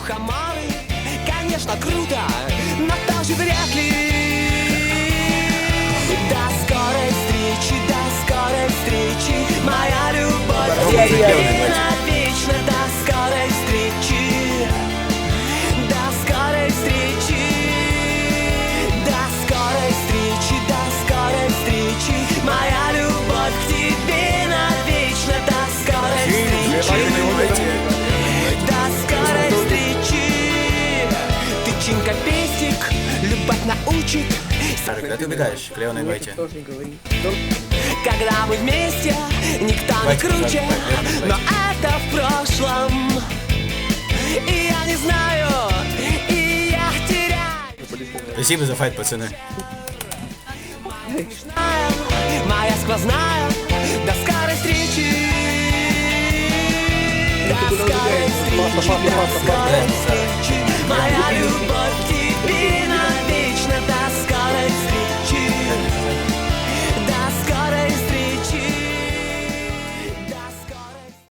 Мухоморы, конечно, круто, но тоже вряд ли. До скорой встречи, моя любовь к тебе навечно. До скорой встречи, до скорой встречи, до скорой встречи, до скорой встречи, моя любовь к тебе навечно. До скорой встречи, до скорой встречи. Тычинка пестик, любовь научит. Когда ты убегаешь, Клеон, инвайте. Когда мы вместе, никто не круче, но это в прошлом. И я не знаю, и я теряю. Спасибо за файт, пацаны. Моя сквозная, до скорой встречи. До скорой встречи, до скорой встречи, моя любовь.